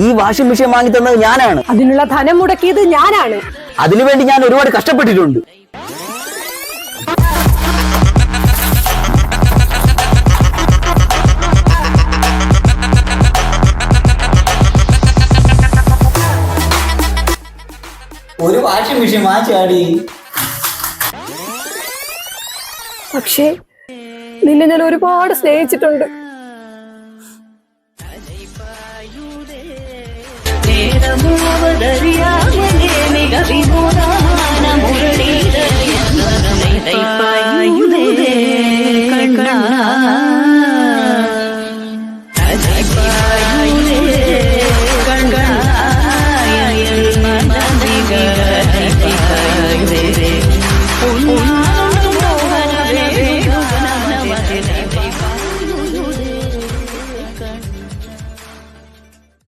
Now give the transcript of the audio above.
ഈ washing machine വാങ്ങി തന്നത് ഞാനാണ്. അതിനുള്ള ധനം മുടക്കിയത് ഞാനാണ്. അതിനുവേണ്ടി ഞാൻ ഒരുപാട് കഷ്ടപ്പെട്ടിട്ടുണ്ട്. ഒരു വാഷിംഗ് മെഷീൻ വാങ്ങിച്ചാടി. പക്ഷേ നിന്നെ ഞാൻ ഒരുപാട് സ്നേഹിച്ചിട്ടുണ്ട്. നേരമോ അവതരിയാമേ മിക വിനോദ